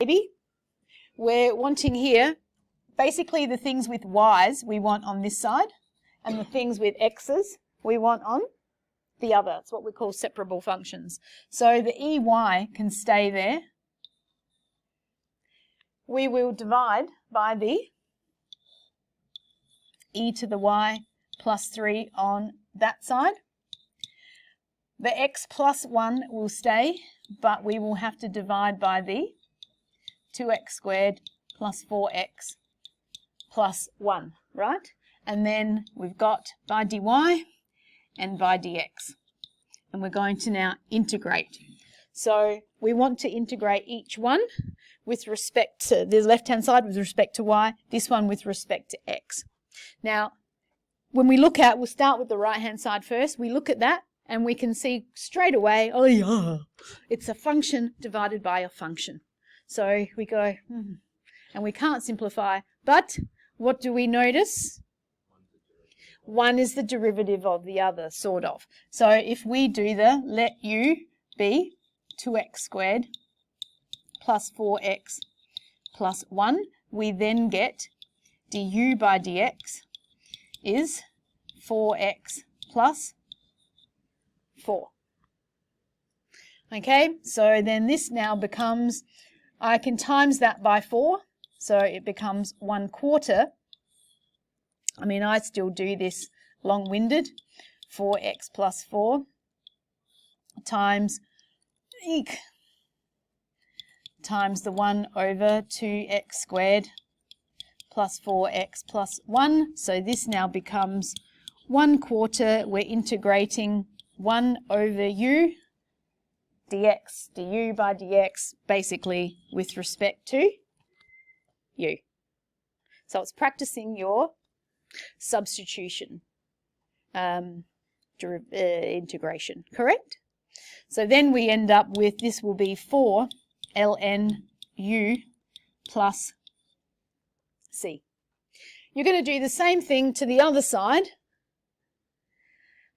Maybe we're wanting here, basically the things with y's we want on this side, and the things with x's we want on the other. It's what we call separable functions. So the EY can stay there. We will divide by the e to the y plus 3 on that side. The x plus 1 will stay, but we will have to divide by the 2x squared plus 4x plus 1, right? And then we've got by dy and by dx. And we're going to now integrate. So we want to integrate each one with respect to the left-hand side with respect to y, this one with respect to x. Now, when we look at, we'll start with the right-hand side first. We look at that and we can see straight away, oh yeah, it's a function divided by a function. So we go, and we can't simplify, but what do we notice? One is the derivative of the other, sort of. So if we do the let u be 2x squared plus 4x plus 1, we then get du by dx is 4x plus 4. Okay, so then this now becomes, I can times that by 4, so it becomes 1/4. I mean, I still do this long-winded. 4x plus 4 times the 1 over 2x squared plus 4x plus 1. So this now becomes 1/4. We're integrating 1 over u dx, du by dx, basically with respect to u. So it's practicing your substitution integration, correct? So then we end up with, this will be 4 ln u plus c. You're going to do the same thing to the other side.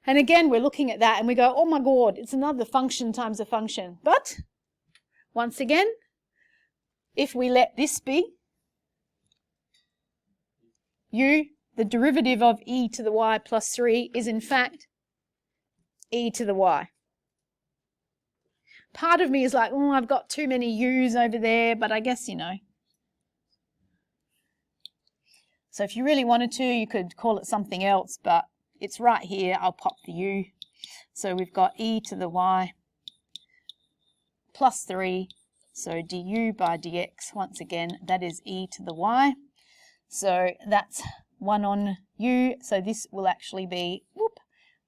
And again, we're looking at that and we go, oh my God, it's another function times a function. But once again, if we let this be u, the derivative of e to the y plus 3 is in fact e to the y. Part of me is like, oh, I've got too many u's over there, but I guess, you know. So if you really wanted to, you could call it something else, but it's right here. I'll pop the u. So we've got e to the y plus 3. So du by dx, once again, that is e to the y. So that's 1 on u. So this will actually be, whoop,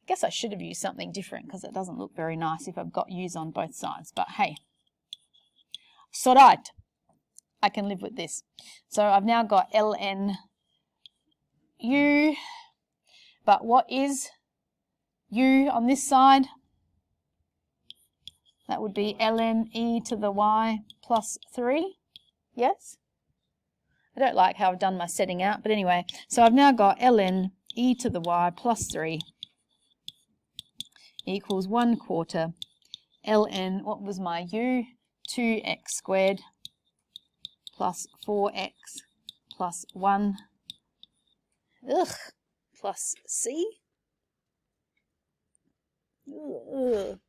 I guess I should have used something different because it doesn't look very nice if I've got u's on both sides. But hey, it's all right. I can live with this. So I've now got ln u. But what is u on this side? That would be ln e to the y plus 3. Yes? I don't like how I've done my setting out, but anyway. So I've now got ln e to the y plus 3 equals 1/4 ln, what was my u? 2x squared plus 4x plus 1 plus c. Ugh.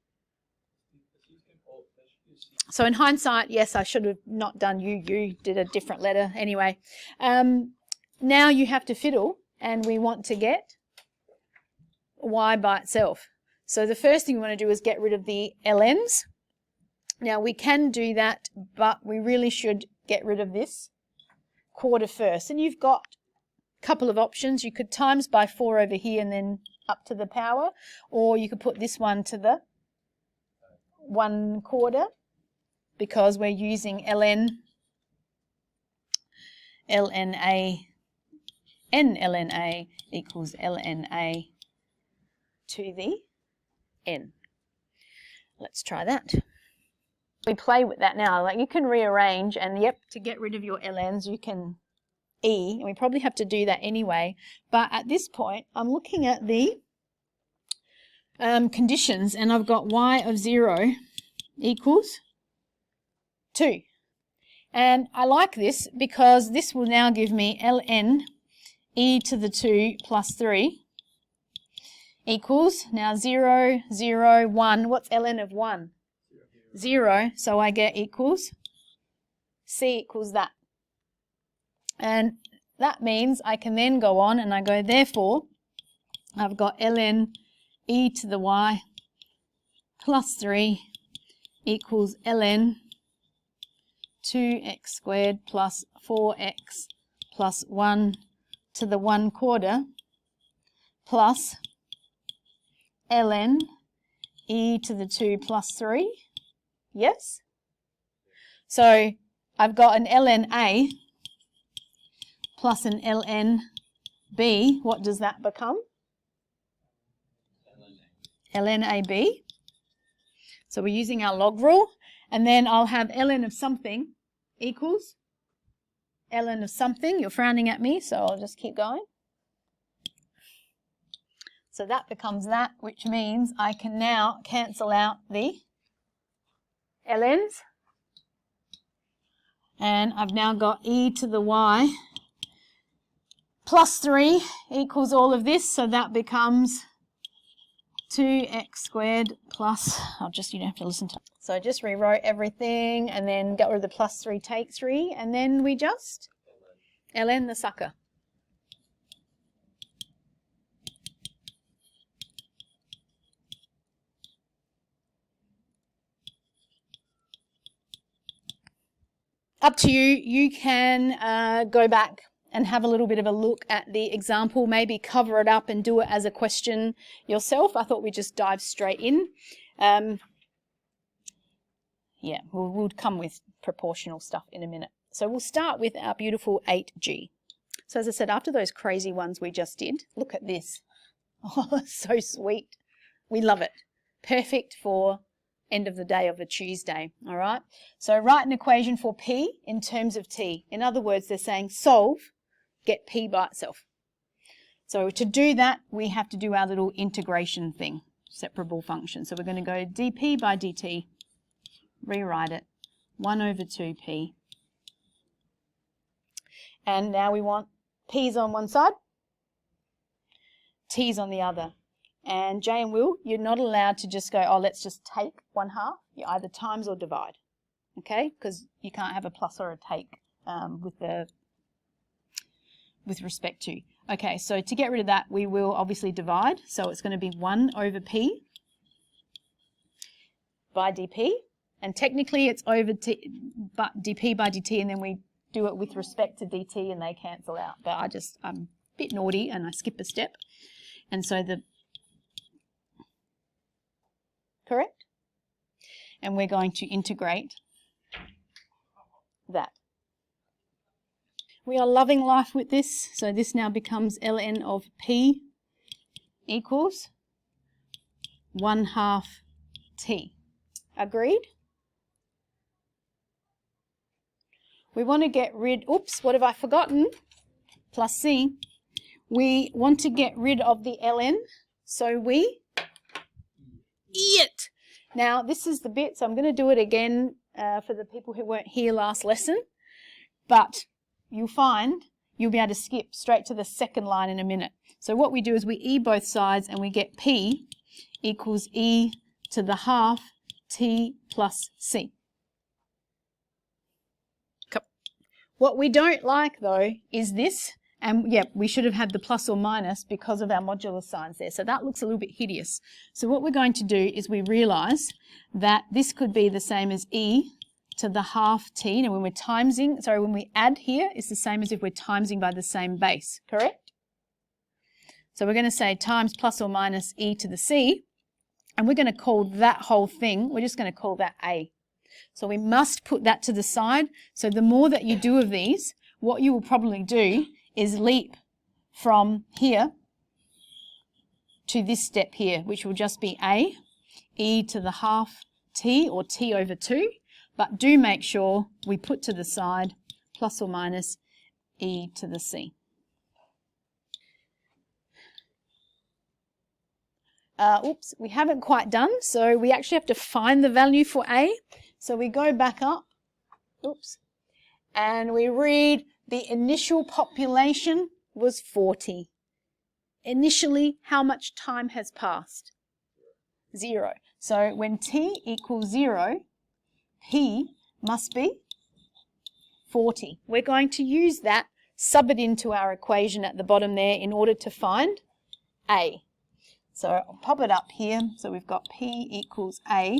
So in hindsight, yes, I should have not done u, did a different letter. Anyway, now you have to fiddle, and we want to get y by itself. So the first thing we want to do is get rid of the ln's. Now we can do that, but we really should get rid of this quarter first. And you've got a couple of options. You could times by 4 over here and then up to the power, or you could put this one to the 1/4, because we're using ln ln equals ln to the n. Let's try that. We play with that now. Like, you can rearrange, and yep, to get rid of your ln's you can e, and we probably have to do that anyway. But at this point, I'm looking at the conditions, and I've got y of 0 equals 2. And I like this because this will now give me ln e to the 2 plus 3 equals, now 0, 0, 1. What's ln of 1? 0. So I get equals, c equals that. And that means I can then go on and I go, therefore, I've got ln e to the y plus 3 equals ln 2x squared plus 4x plus 1 to the 1/4 plus ln e to the 2 plus 3. Yes? So I've got an ln a plus an ln b. What does that become? ln ab. So we're using our log rule. And then I'll have ln of something equals ln of something. You're frowning at me, so I'll just keep going. So that becomes that, which means I can now cancel out the ln's. And I've now got e to the y plus 3 equals all of this, so that becomes 2x squared plus, you don't have to listen to it. So I just rewrote everything and then got rid of the plus 3, take 3, and then we just ln the sucker. Up to you. You can go back and have a little bit of a look at the example, maybe cover it up and do it as a question yourself. I thought we'd just dive straight in. Yeah, we'll come with proportional stuff in a minute. So we'll start with our beautiful 8G. So as I said, after those crazy ones we just did, look at this. Oh, so sweet. We love it. Perfect for end of the day of a Tuesday, all right? So write an equation for P in terms of T. In other words, they're saying solve, get P by itself. So to do that, we have to do our little integration thing, separable function. So we're going to go dP by dt, rewrite it, 1 over 2p. And now we want P's on one side, T's on the other. And Jay and Will, you're not allowed to just go, oh, let's just take 1/2. You either times or divide, okay? Because you can't have a plus or a take with respect to. Okay, so to get rid of that, we will obviously divide. So it's going to be 1 over p by dp. And technically it's over dp by dt, and then we do it with respect to dt and they cancel out. But I'm a bit naughty and I skip a step. And so correct? And we're going to integrate that. We are loving life with this. So this now becomes ln of p equals 1/2 t. Agreed? We want to get rid, oops, what have I forgotten? Plus c. We want to get rid of the ln, so we it. Now this is the bit, so I'm going to do it again for the people who weren't here last lesson, but you'll find you'll be able to skip straight to the second line in a minute. So what we do is we e both sides and we get p equals e to the 1/2 t plus c. What we don't like though is this, and yeah, we should have had the plus or minus because of our modular signs there. So that looks a little bit hideous. So what we're going to do is we realise that this could be the same as e to the 1/2 t. Now when when we add here, it's the same as if we're timesing by the same base, correct? So we're going to say times plus or minus e to the c, and we're going to call that whole thing, we're just going to call that a. So we must put that to the side. So the more that you do of these, what you will probably do is leap from here to this step here, which will just be a, e to the 1/2 t, or t over 2. But do make sure we put to the side plus or minus e to the c. Oops, we haven't quite done, so we actually have to find the value for a. So we go back up, oops, and we read the initial population was 40. Initially, how much time has passed? 0. So when t equals 0, p must be 40. We're going to use that, sub it into our equation at the bottom there in order to find a. So I'll pop it up here. So we've got p equals a.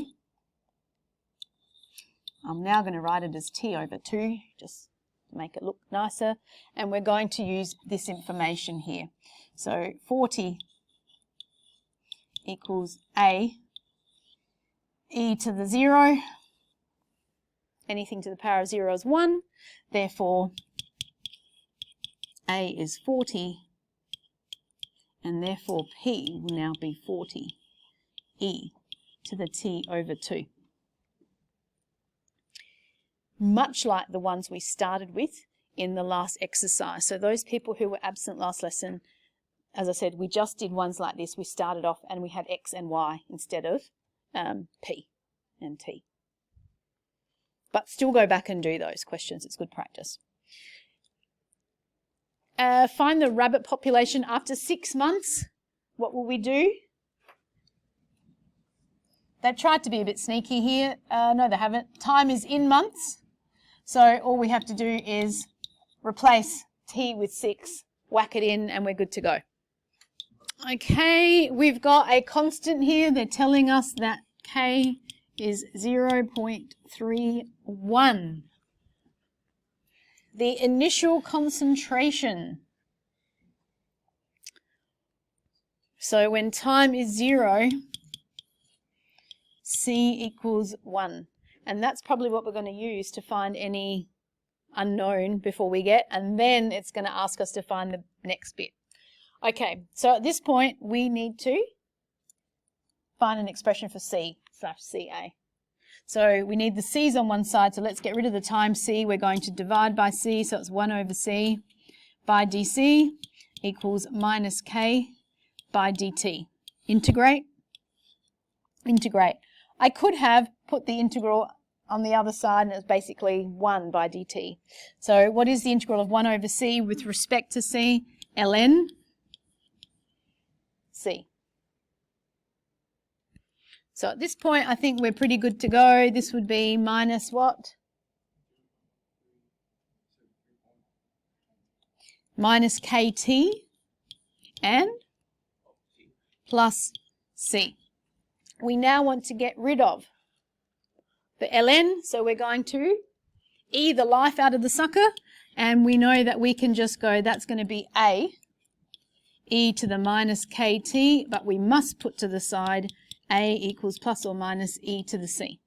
I'm now going to write it as t over 2, just to make it look nicer. And we're going to use this information here. So 40 equals a, e to the 0. Anything to the power of 0 is 1. Therefore, a is 40. And therefore, p will now be 40 e to the t over 2. Much like the ones we started with in the last exercise. So those people who were absent last lesson, as I said, we just did ones like this. We started off and we had x and y instead of p and t. But still go back and do those questions. It's good practice. Find the rabbit population after 6 months. What will we do? They tried to be a bit sneaky here. No, they haven't. Time is in months. So all we have to do is replace t with 6, whack it in, and we're good to go. Okay, we've got a constant here. They're telling us that k is 0.31. The initial concentration. So when time is 0, C equals 1. And that's probably what we're going to use to find any unknown before we get, and then it's going to ask us to find the next bit. Okay, so at this point we need to find an expression for C/CA. So we need the C's on one side, so let's get rid of the time C. We're going to divide by C, so it's 1 over C by dC equals minus K by dt. Integrate. Integrate. I could have put the integral on the other side and it's basically 1 by dt. So what is the integral of 1 over C with respect to C? ln C. So at this point I think we're pretty good to go. This would be minus what? Minus kt and plus C. We now want to get rid of the ln, so we're going to e the life out of the sucker, and we know that we can just go, that's going to be a e to the minus kt, but we must put to the side a equals plus or minus e to the c.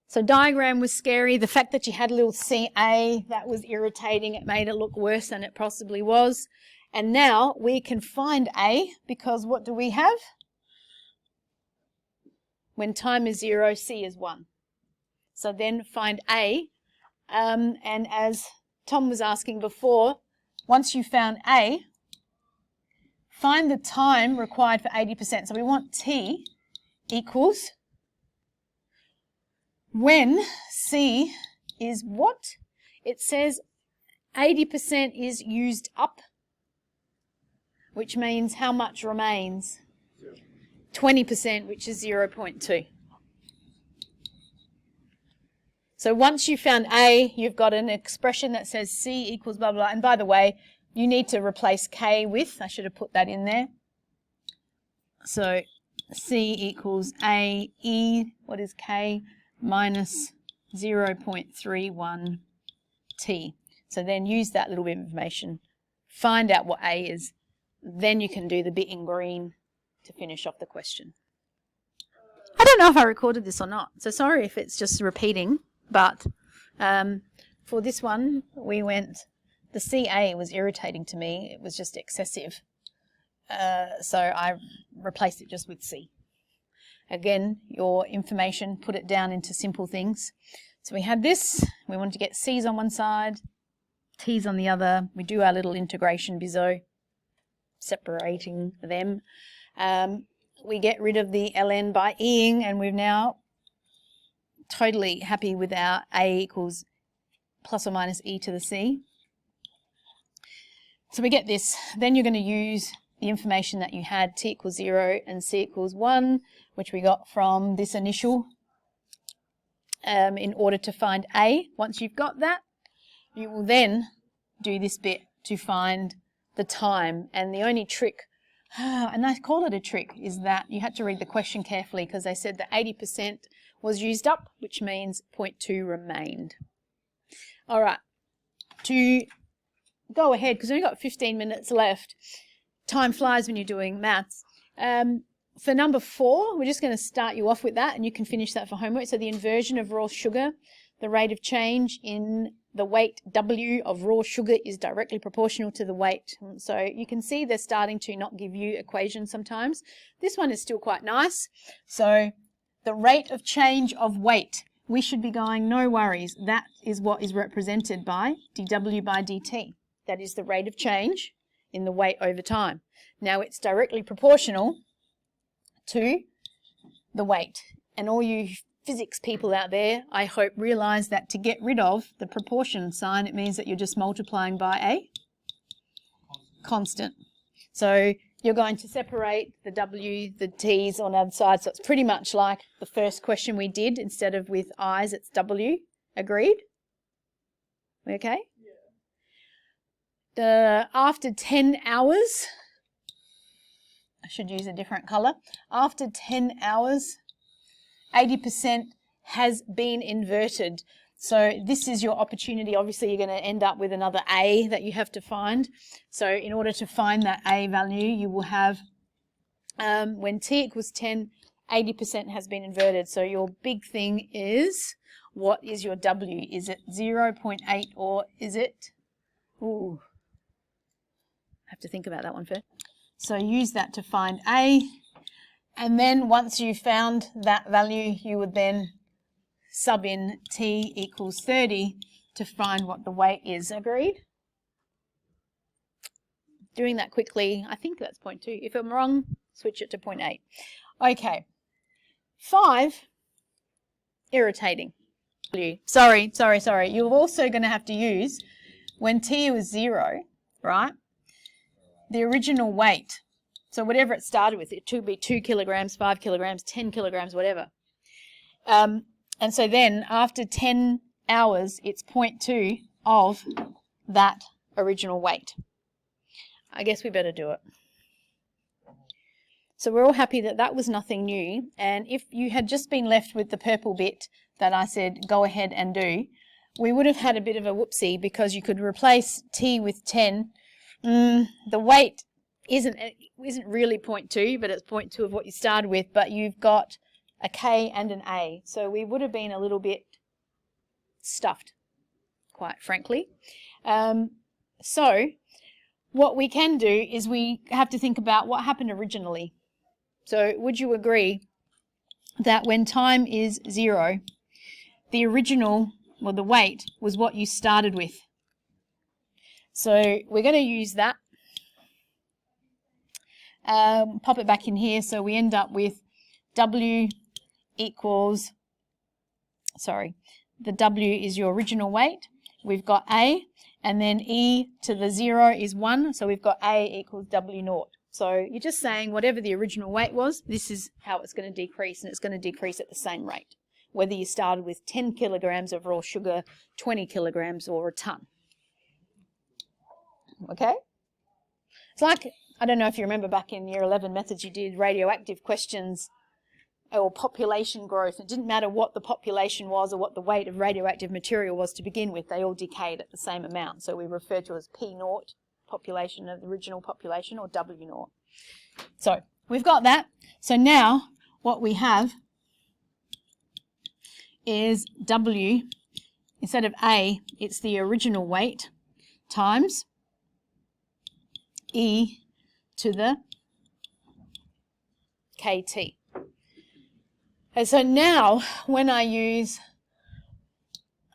So diagram was scary. The fact that you had a little ca, that was irritating. It made it look worse than it possibly was. And now we can find a, because what do we have? When time is 0, C is 1. So then find A, and as Tom was asking before, once you found A, find the time required for 80%. So we want T equals when C is what? It says 80% is used up, which means how much remains? 20%, which is 0.2. So once you've found A, you've got an expression that says C equals blah, blah. And by the way, you need to replace K with, I should have put that in there. So C equals A E, what is K? Minus 0.31 T. So then use that little bit of information, find out what A is, then you can do the bit in green to finish off the question. I don't know if I recorded this or not, so sorry if it's just repeating, but for this one we went, the CA was irritating to me, it was just excessive, so I replaced it just with C. Again, your information, put it down into simple things. So we had this, we wanted to get C's on one side, T's on the other, we do our little integration biseau, separating them. We get rid of the ln by eing, and we're now totally happy with our A equals plus or minus e to the c. So we get this. Then you're going to use the information that you had, t equals 0 and c equals 1, which we got from this initial, in order to find a. Once you've got that, you will then do this bit to find the time. And the only trick, and I call it a trick, is that you had to read the question carefully, because they said that 80% was used up, which means 0.2 remained. All right, to go ahead, because we've only got 15 minutes left. Time flies when you're doing maths. For number 4, we're just going to start you off with that, and you can finish that for homework. So the inversion of raw sugar, the rate of change in the weight W of raw sugar is directly proportional to the weight. So you can see they're starting to not give you equations sometimes. This one is still quite nice. So the rate of change of weight, we should be going, no worries, that is what is represented by dW by dt. That is the rate of change in the weight over time. Now it's directly proportional to the weight. And all you physics people out there, I hope, realize that to get rid of the proportion sign, it means that you're just multiplying by a constant. So you're going to separate the w, the t's on the other side. So it's pretty much like the first question we did. Instead of with i's, it's w. Agreed? Okay? After 10 hours, I should use a different colour. After 10 hours, 80% has been inverted. So this is your opportunity. Obviously, you're going to end up with another a that you have to find. So in order to find that a value, you will have, when t equals 10, 80% has been inverted. So your big thing is, what is your w? Is it 0.8 or is it, ooh, I have to think about that one first. So use that to find a, and then once you've found that value, you would then sub in t equals 30 to find what the weight is. Agreed? Doing that quickly, I think that's 0.2. If I'm wrong, switch it to 0.8. Okay. 5, irritating. Sorry. You're also going to have to use, when t was 0, right, the original weight. So whatever it started with, it could be 2 kilograms, 5 kilograms, 10 kilograms, whatever. And so then after 10 hours, it's 0.2 of that original weight. I guess we better do it. So we're all happy that that was nothing new. And if you had just been left with the purple bit that I said go ahead and do, we would have had a bit of a whoopsie, because you could replace t with 10. The weight isn't really 0.2, but it's 0.2 of what you started with, but you've got a k and an a. So we would have been a little bit stuffed, quite frankly. So what we can do is we have to think about what happened originally. So would you agree that when time is 0, the original, well, the weight was what you started with? So we're going to use that. Pop it back in here, so we end up with w equals, the w is your original weight. We've got a, and then e to the 0 is 1, so we've got a equals w naught. So you're just saying whatever the original weight was, this is how it's going to decrease, and it's going to decrease at the same rate, whether you started with 10 kilograms of raw sugar, 20 kilograms, or a ton. Okay? It's like, I don't know if you remember back in year 11 methods, you did radioactive questions or population growth. It didn't matter what the population was or what the weight of radioactive material was to begin with, they all decayed at the same amount. So we refer to as P naught, population of the original population, or W naught. So we've got that. So now what we have is W, instead of A, it's the original weight times E to the KT. And so now when I use,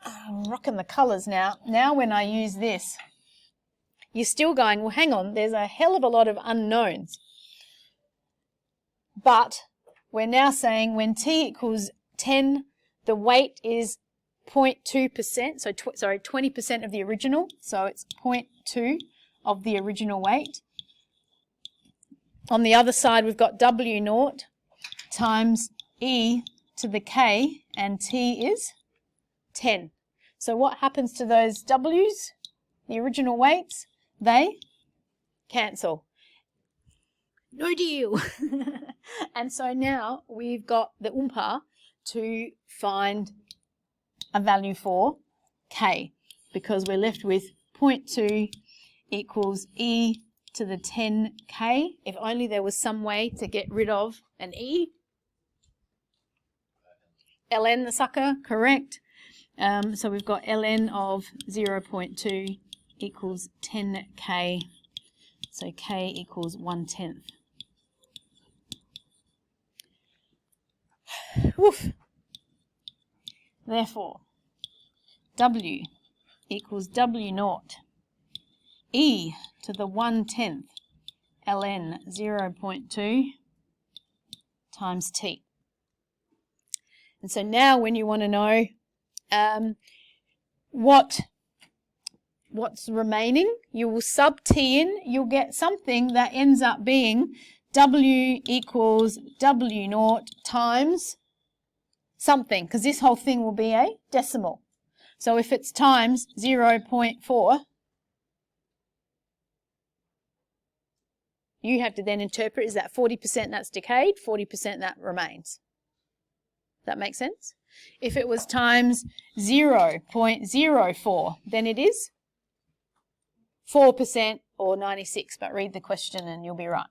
I'm rocking the colours now. Now when I use this, you're still going, well, hang on, there's a hell of a lot of unknowns. But we're now saying when t equals 10, the weight is 0.2%, so 20% of the original, so it's 0.2 of the original weight. On the other side, we've got W naught times e to the k, and t is 10. So what happens to those W's, the original weights? They cancel. No deal. And so now we've got the UMPA to find a value for k, because we're left with 0.2 equals e to the 10k. If only there was some way to get rid of an e. ln the sucker, correct. So we've got ln of 0.2 equals 10k, so k equals 1/10. Woof. Therefore, W equals W naught e to the 1/10 ln 0.2 times t. And so now when you want to know what's remaining, you will sub t in, you'll get something that ends up being W equals W naught times something, because this whole thing will be a decimal. So if it's times 0.4, you have to then interpret, is that 40% that's decayed, 40% that remains? That makes sense? If it was times 0.04, then it is 4% or 96, but read the question and you'll be right.